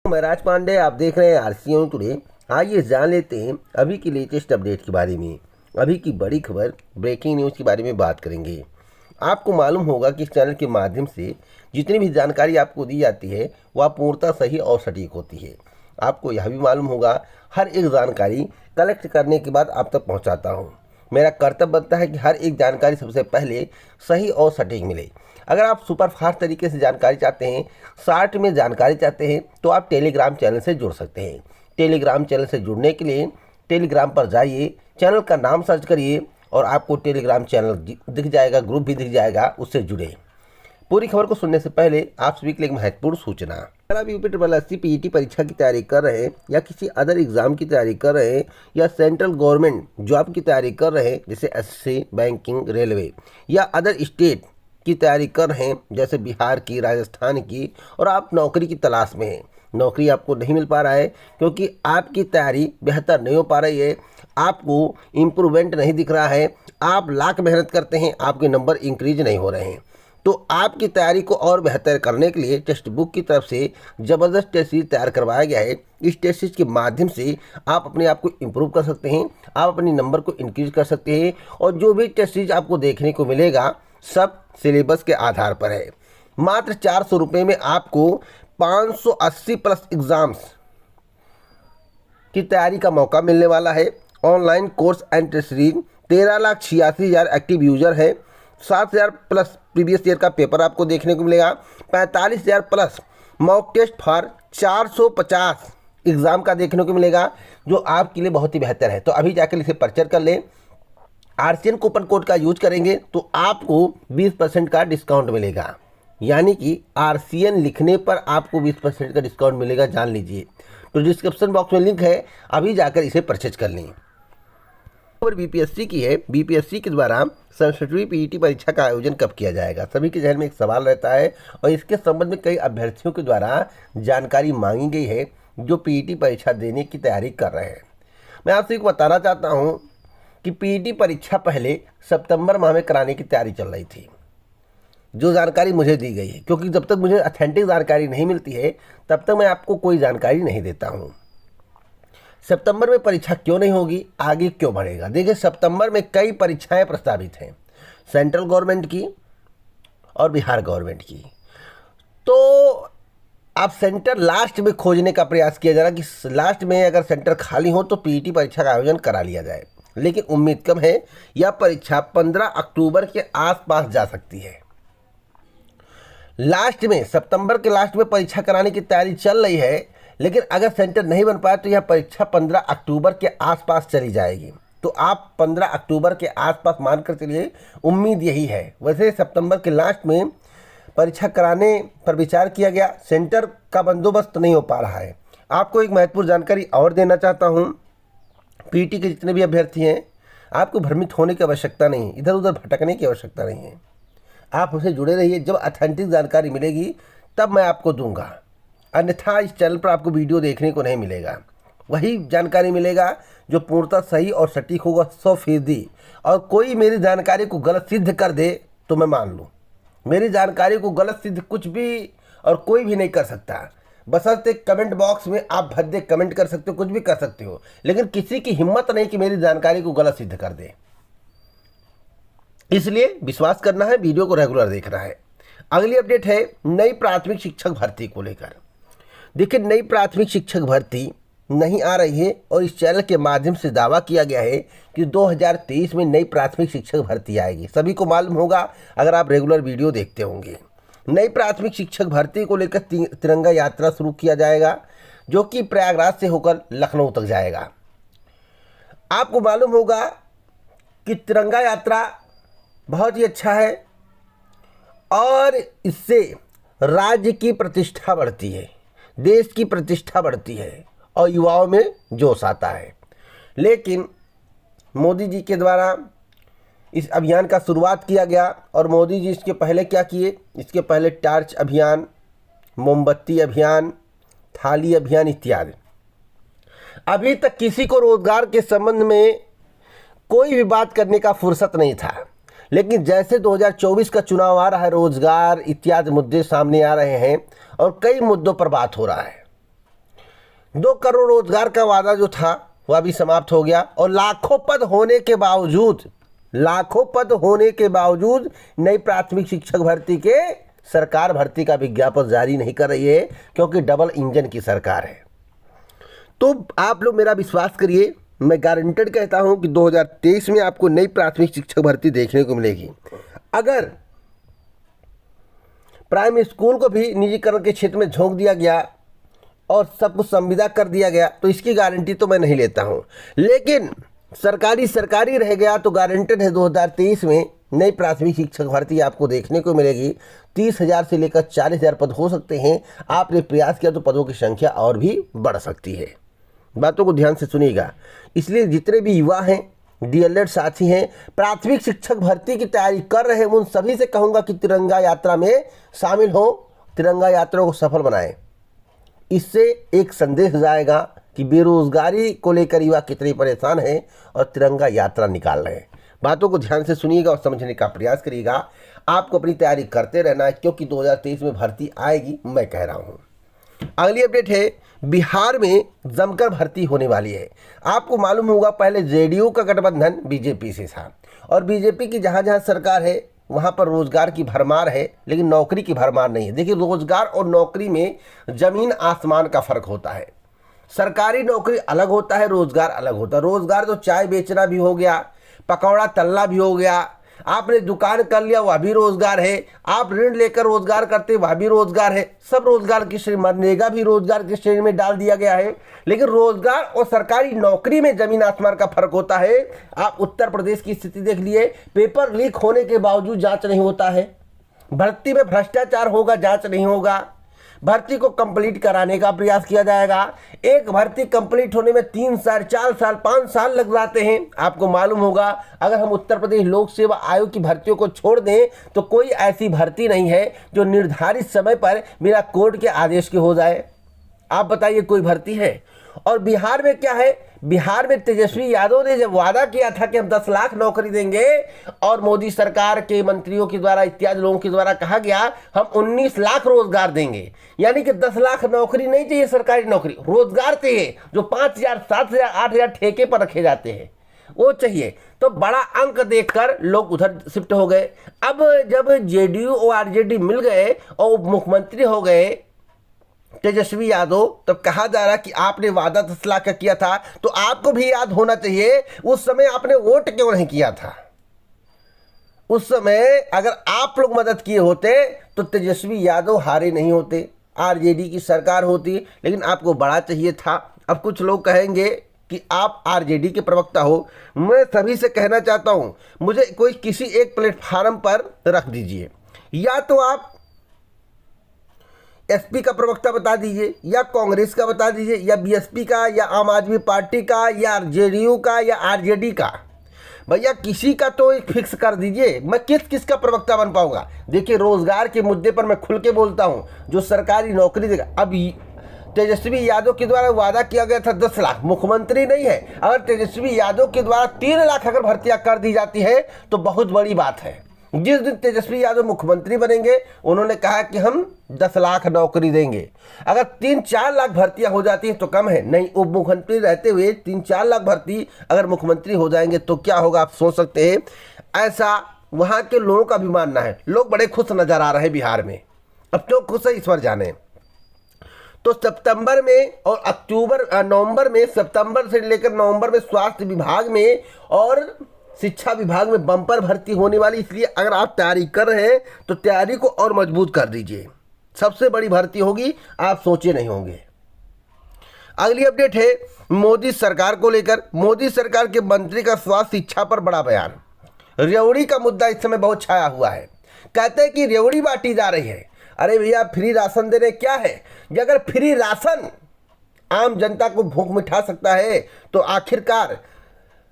मैं राज पांडे, आप देख रहे हैं आरसीएन टुडे। आइए जान लेते हैं अभी की लेटेस्ट अपडेट के बारे में। अभी की बड़ी खबर, ब्रेकिंग न्यूज़ के बारे में बात करेंगे। आपको मालूम होगा कि इस चैनल के माध्यम से जितनी भी जानकारी आपको दी जाती है वह पूर्णतः सही और सटीक होती है। आपको यह भी मालूम होगा हर एक जानकारी कलेक्ट करने के बाद आप तक पहुँचाता हूँ। मेरा कर्तव्य बनता है कि हर एक जानकारी सबसे पहले सही और सटीक मिले। अगर आप सुपर फास्ट तरीके से जानकारी चाहते हैं, शॉर्ट में जानकारी चाहते हैं, तो आप टेलीग्राम चैनल से जुड़ सकते हैं। टेलीग्राम चैनल से जुड़ने के लिए टेलीग्राम पर जाइए, चैनल का नाम सर्च करिए और आपको टेलीग्राम चैनल दिख जाएगा, ग्रुप भी दिख जाएगा, उससे जुड़े। पूरी खबर को सुनने से पहले आप सभी के लिए एक महत्वपूर्ण सूचना। अगर आप यूपी 888 पीईटी परीक्षा की तैयारी कर रहे हैं या किसी अदर एग्जाम की तैयारी कर रहे हैं या सेंट्रल गवर्नमेंट जॉब की तैयारी कर रहे हैं जैसे एसएससी, बैंकिंग, रेलवे या अदर स्टेट की तैयारी कर रहे हैं जैसे बिहार की, राजस्थान की, और आप नौकरी की तलाश में हैं, नौकरी आपको नहीं मिल पा रहा है क्योंकि आपकी तैयारी बेहतर नहीं हो पा रही है, आपको इम्प्रूवमेंट नहीं दिख रहा है, आप लाख मेहनत करते हैं, आपके नंबर इंक्रीज नहीं हो रहे हैं, तो आपकी तैयारी को और बेहतर करने के लिए टेक्स्ट बुक की तरफ से ज़बरदस्त टेस्ट सीरीज तैयार करवाया गया है। इस टेस्ट सीरीज के माध्यम से आप अपने आप को इम्प्रूव कर सकते हैं, आप अपने नंबर को इंक्रीज कर सकते हैं और जो भी टेस्ट सीरीज आपको देखने को मिलेगा सब सिलेबस के आधार पर है। मात्र 400 रुपये में आपको 580 प्लस एग्जाम्स की तैयारी का मौका मिलने वाला है। Online course and test series 13,86,000 active user है, 7,000 प्लस प्रीवियस ईयर का पेपर आपको देखने को मिलेगा, 45,000 plus mock test for 450 exam का देखने को मिलेगा, जो आपके लिए बहुत ही बेहतर है। तो अभी जाकर इसे परचेज कर लें। आरसीएन कूपन कोड का यूज करेंगे तो आपको 20% का डिस्काउंट मिलेगा, यानी कि आरसीएन लिखने पर आपको 20% का डिस्काउंट मिलेगा, जान लीजिए। तो डिस्क्रिप्शन बॉक्स में लिंक है, अभी जाकर इसे परचेज कर लें। और बीपीएससी की है, बीपीएससी के द्वारा 67वीं पीईटी परीक्षा का आयोजन कब किया जाएगा? सभी के जहन में एक सवाल रहता है और इसके संबंध में कई अभ्यर्थियों के द्वारा जानकारी मांगी गई है जो पीईटी परीक्षा देने की तैयारी कर रहे हैं। मैं आपसे बताना चाहता हूं कि पीईटी परीक्षा पहले सितंबर माह में कराने की तैयारी चल रही थी, जो जानकारी मुझे दी गई है, क्योंकि जब तक मुझे ऑथेंटिक जानकारी नहीं मिलती है तब तक मैं आपको कोई जानकारी नहीं देता हूं। सितंबर में परीक्षा क्यों नहीं होगी, आगे क्यों बढ़ेगा? देखिए, सितंबर में कई परीक्षाएं प्रस्तावित हैं, सेंट्रल गवर्नमेंट की और बिहार गवर्नमेंट की। तो आप सेंटर लास्ट में खोजने का प्रयास किया जा रहा है कि लास्ट में अगर सेंटर खाली हो तो पीईटी परीक्षा का आयोजन करा लिया जाए, लेकिन उम्मीद कम है। यह परीक्षा 15 अक्टूबर के आसपास जा सकती है। लास्ट में, सितंबर के लास्ट में परीक्षा कराने की तैयारी चल रही है, लेकिन अगर सेंटर नहीं बन पाए तो यह परीक्षा 15 अक्टूबर के आसपास चली जाएगी। तो आप 15 अक्टूबर के आसपास मानकर चलिए, उम्मीद यही है। वैसे सितंबर के लास्ट में परीक्षा कराने पर विचार किया गया, सेंटर का बंदोबस्त नहीं हो पा रहा है। आपको एक महत्वपूर्ण जानकारी और देना चाहता हूँ। पीईटी के जितने भी अभ्यर्थी हैं, आपको भ्रमित होने की आवश्यकता नहीं, इधर उधर भटकने की आवश्यकता नहीं है। आप हमसे जुड़े रहिए, जब ऑथेंटिक जानकारी मिलेगी तब मैं आपको दूंगा, अन्यथा इस चैनल पर आपको वीडियो देखने को नहीं मिलेगा। वही जानकारी मिलेगा जो पूर्णतः सही और सटीक होगा 100%। और कोई मेरी जानकारी को गलत सिद्ध कर दे तो मैं मान लूँ। मेरी जानकारी को गलत सिद्ध कुछ भी और कोई भी नहीं कर सकता, बशर्ते कमेंट बॉक्स में आप भद्दे कमेंट कर सकते हो, कुछ भी कर सकते हो, लेकिन किसी की हिम्मत नहीं कि मेरी जानकारी को गलत सिद्ध कर दे। इसलिए विश्वास करना है, वीडियो को रेगुलर देखना है। अगली अपडेट है नई प्राथमिक शिक्षक भर्ती को लेकर। देखिए, नई प्राथमिक शिक्षक भर्ती नहीं आ रही है और इस चैनल के माध्यम से दावा किया गया है कि 2023 में नई प्राथमिक शिक्षक भर्ती आएगी। सभी को मालूम होगा अगर आप रेगुलर वीडियो देखते होंगे। नई प्राथमिक शिक्षक भर्ती को लेकर तिरंगा यात्रा शुरू किया जाएगा, जो कि प्रयागराज से होकर लखनऊ तक जाएगा। आपको मालूम होगा कि तिरंगा यात्रा बहुत ही अच्छा है और इससे राज्य की प्रतिष्ठा बढ़ती है, देश की प्रतिष्ठा बढ़ती है और युवाओं में जोश आता है। लेकिन मोदी जी के द्वारा इस अभियान का शुरुआत किया गया और मोदी जी इसके पहले क्या किए? इसके पहले टार्च अभियान, मोमबत्ती अभियान, थाली अभियान इत्यादि। अभी तक किसी को रोजगार के संबंध में कोई भी बात करने का फुर्सत नहीं था, लेकिन जैसे 2024 का चुनाव आ रहा है, रोजगार इत्यादि मुद्दे सामने आ रहे हैं और कई मुद्दों पर बात हो रहा है। 2 करोड़ रोजगार का वादा जो था वह भी समाप्त हो गया, और लाखों पद होने के बावजूद नई प्राथमिक शिक्षक भर्ती के सरकार भर्ती का विज्ञापन जारी नहीं कर रही है, क्योंकि डबल इंजन की सरकार है। तो आप लोग मेरा विश्वास करिए, मैं गारंटेड कहता हूं कि 2023 में आपको नई प्राथमिक शिक्षक भर्ती देखने को मिलेगी। अगर प्राइमरी स्कूल को भी निजीकरण के क्षेत्र में झोंक दिया गया और सब कुछ संविदा कर दिया गया तो इसकी गारंटी तो मैं नहीं लेता हूं, लेकिन सरकारी रह गया तो गारंटेड है 2023 में नई प्राथमिक शिक्षक भर्ती आपको देखने को मिलेगी। 30,000 से लेकर 40,000 पद हो सकते हैं। आपने प्रयास किया तो पदों की संख्या और भी बढ़ सकती है। बातों को ध्यान से सुनिएगा। इसलिए जितने भी युवा हैं, डीएलएड साथी हैं, प्राथमिक शिक्षक भर्ती की तैयारी कर रहे हैं, उन सभी से कहूँगा कि तिरंगा यात्रा में शामिल हो, तिरंगा यात्रा को सफल बनाएं। इससे एक संदेश जाएगा कि बेरोजगारी को लेकर युवा कितने परेशान हैं और तिरंगा यात्रा निकाल रहे हैं। बातों को ध्यान से सुनिएगा और समझने का प्रयास करिएगा। आपको अपनी तैयारी करते रहना है, क्योंकि 2023 में भर्ती आएगी, मैं कह रहा हूँ। अगली अपडेट है, बिहार में जमकर भर्ती होने वाली है। आपको मालूम होगा पहले जेडीयू का गठबंधन बीजेपी से था, और बीजेपी की जहाँ जहाँ सरकार है वहाँ पर रोजगार की भरमार है, लेकिन नौकरी की भरमार नहीं है। देखिए, रोजगार और नौकरी में जमीन आसमान का फर्क होता है। सरकारी नौकरी अलग होता है, रोजगार अलग होता है। रोजगार तो चाय बेचना भी हो गया, पकौड़ा तलना भी हो गया, आपने दुकान कर लिया वह भी रोजगार है, आप ऋण लेकर रोजगार करते वह भी रोजगार है। सब रोजगार की श्रेणी, मनरेगा भी रोजगार की श्रेणी में डाल दिया गया है। लेकिन रोजगार और सरकारी नौकरी में जमीन आसमान का फर्क होता है। आप उत्तर प्रदेश की स्थिति देख लिए, पेपर लीक होने के बावजूद जांच नहीं होता है, भर्ती में भ्रष्टाचार होगा, जांच नहीं होगा, भर्ती को कंप्लीट कराने का प्रयास किया जाएगा। एक भर्ती कंप्लीट होने में 3 साल, 4 साल, 5 साल लग जाते हैं। आपको मालूम होगा, अगर हम उत्तर प्रदेश लोक सेवा आयोग की भर्तियों को छोड़ दें तो कोई ऐसी भर्ती नहीं है जो निर्धारित समय पर बिना कोर्ट के आदेश के हो जाए। आप बताइए, कोई भर्ती है? और बिहार में क्या है? बिहार में तेजस्वी यादव ने जब वादा किया था कि हम 10 लाख नौकरी देंगे, और मोदी सरकार के मंत्रियों के द्वारा, इत्यादि लोगों के द्वारा कहा गया हम 19 लाख रोजगार देंगे। यानी कि 10 लाख नौकरी नहीं चाहिए, सरकारी नौकरी, रोजगार चाहिए, जो 5,000, 7,000, 8,000 ठेके पर रखे जाते हैं वो चाहिए। तो बड़ा अंक देखकर लोग उधर शिफ्ट हो गए। अब जब जेडीयू और आरजेडी मिल गए और मुख्यमंत्री हो गए तेजस्वी यादव, तब कहा जा रहा कि आपने वादा 10 लाख का किया था, तो आपको भी याद होना चाहिए उस समय आपने वोट क्यों नहीं किया था। उस समय अगर आप लोग मदद किए होते तो तेजस्वी यादव हारे नहीं होते, आरजेडी की सरकार होती। लेकिन आपको बड़ा चाहिए था। अब कुछ लोग कहेंगे कि आप आरजेडी के प्रवक्ता हो, मैं सभी से कहना चाहता हूं, मुझे कोई किसी एक प्लेटफार्म पर रख दीजिए, या तो आप एसपी का प्रवक्ता बता दीजिए, या कांग्रेस का बता दीजिए, या बीएसपी का, या आम आदमी पार्टी का, या जेडीयू का, या आरजेडी का। भैया किसी का तो एक फिक्स कर दीजिए। मैं किस का प्रवक्ता बन पाऊंगा? देखिए, रोजगार के मुद्दे पर मैं खुल के बोलता हूं, जो सरकारी नौकरी देगा। अब तेजस्वी यादव के द्वारा वादा किया गया था 10 लाख, मुख्यमंत्री नहीं है। अगर तेजस्वी यादव के द्वारा 3 लाख अगर भर्तियां कर दी जाती है तो बहुत बड़ी बात है। जिस दिन तेजस्वी यादव मुख्यमंत्री बनेंगे, उन्होंने कहा कि हम 10 लाख नौकरी देंगे। अगर 3-4 लाख भर्तियां हो जाती है तो कम है, नहीं उप मुख्यमंत्री रहते हुए 3-4 लाख भर्ती अगर मुख्यमंत्री हो जाएंगे तो क्या होगा, आप सोच सकते हैं। ऐसा वहां के लोगों का भी मानना है। लोग बड़े खुश नजर आ रहे हैं बिहार में। अब क्यों खुश है, ईश्वर जाने। तो सितंबर में और नवंबर में, सितंबर से लेकर नवंबर में स्वास्थ्य विभाग में और शिक्षा विभाग में बम्पर भर्ती होने वाली। इसलिए अगर आप तैयारी कर रहे हैं तो तैयारी को और मजबूत कर दीजिए। सबसे बड़ी भर्ती होगी, आप सोचे नहीं होंगे। अगली अपडेट है मोदी सरकार को लेकर। मोदी सरकार के मंत्री का स्वास्थ्य शिक्षा पर बड़ा बयान। रेवड़ी का मुद्दा इस समय बहुत छाया हुआ है। कहते हैं कि रेवड़ी बांटी जा रही है। अरे भैया, फ्री राशन दे रहे क्या है? अगर फ्री राशन आम जनता को भूख मिटा सकता है तो आखिरकार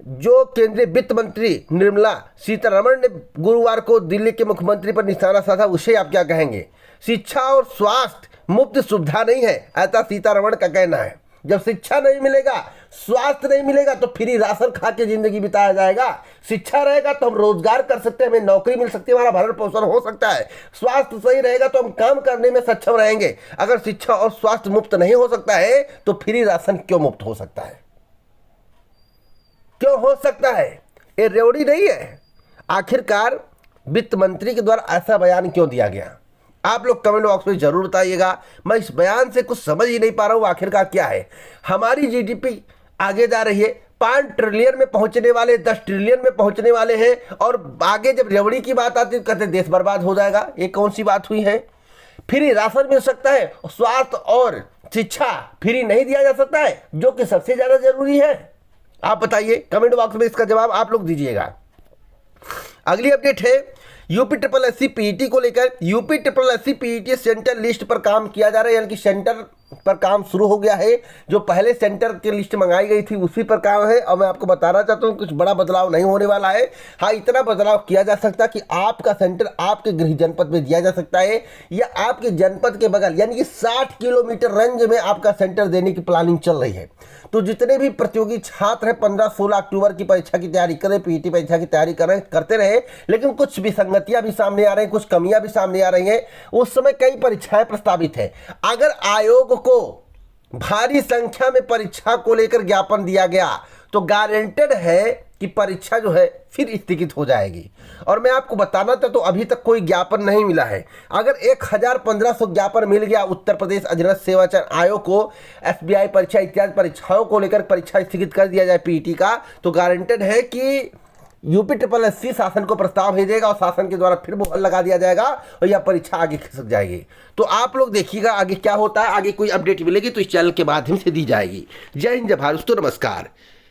जो केंद्रीय वित्त मंत्री निर्मला सीतारमण ने गुरुवार को दिल्ली के मुख्यमंत्री पर निशाना साधा, उसे आप क्या कहेंगे? शिक्षा और स्वास्थ्य मुफ्त सुविधा नहीं है, ऐसा सीतारमण का कहना है। जब शिक्षा नहीं मिलेगा स्वास्थ्य नहीं मिलेगा तो फ्री राशन खा के जिंदगी बिताया जाएगा, शिक्षा रहेगा तो हम रोजगार कर सकते हैं, हमें नौकरी मिल सकती है, हमारा भरण पोषण हो सकता है, स्वास्थ्य सही रहेगा तो हम काम करने में सक्षम रहेंगे। अगर शिक्षा और स्वास्थ्य मुफ्त नहीं हो सकता है तो फ्री राशन क्यों मुफ्त हो सकता है, क्यों हो सकता है? ये रेवड़ी नहीं है। आखिरकार वित्त मंत्री के द्वारा ऐसा बयान क्यों दिया गया? आप लोग कमेंट बॉक्स में जरूर बताइएगा। मैं इस बयान से कुछ समझ ही नहीं पा रहा हूं आखिरकार क्या है। हमारी जीडीपी आगे जा रही है, 5 ट्रिलियन में पहुंचने वाले, 10 ट्रिलियन में पहुंचने वाले हैं, और आगे जब रेवड़ी की बात आती है कहते देश बर्बाद हो जाएगा। ये कौन सी बात हुई है? फ्री राशन मिल सकता है, स्वास्थ्य और शिक्षा फ्री नहीं दिया जा सकता है, जो कि सबसे ज्यादा जरूरी है। आप बताइए, कमेंट बॉक्स में इसका जवाब आप लोग दीजिएगा। अगली अपडेट है UPSSC पीईटी को लेकर। UPSSC पीईटी सेंटर लिस्ट पर काम किया जा रहा है, यानी कि सेंटर पर काम शुरू हो गया है। जो पहले सेंटर की लिस्ट मंगाई गई थी उसी पर काम है, और मैं आपको बताना चाहता हूँ कुछ बड़ा बदलाव नहीं होने वाला है। हाँ, इतना बदलाव किया जा सकता है कि आपका सेंटर आपके गृह जनपद में दिया जा सकता है, या आपके जनपद के बगल, यानी कि 60 किलोमीटर रेंज में आपका सेंटर देने की प्लानिंग चल रही है। तो जितने भी प्रतियोगी छात्र हैं 15-16 अक्टूबर की परीक्षा की तैयारी करें, पीईटी परीक्षा की तैयारी करते रहे, लेकिन कुछ विसंगतियां भी सामने आ रही हैं, कुछ कमियां भी सामने आ रही हैं। उस समय कई परीक्षाएं प्रस्तावित है। अगर आयोग को भारी संख्या में परीक्षा को लेकर ज्ञापन दिया गया तो गारंटेड है कि परीक्षा जो है फिर स्थगित हो जाएगी। और मैं आपको बताना था, तो अभी तक कोई ज्ञापन नहीं मिला है। अगर 1500 ज्ञापन मिल गया उत्तर प्रदेश अधीनस्थ सेवा चयन आयोग को, SBI परीक्षा इत्यादि परीक्षाओं को लेकर परीक्षा स्थगित कर दिया जाए पीईटी का, तो गारंटेड है कि UPSSC शासन को प्रस्ताव भेजेगा और शासन के द्वारा फिर मुहर लगा दिया जाएगा और यह परीक्षा आगे खिसक जाएगी। तो आप लोग देखिएगा आगे क्या होता है। आगे कोई अपडेट मिलेगी तो इस चैनल के माध्यम से दी जाएगी। जय हिंद, जय भारत, नमस्कार।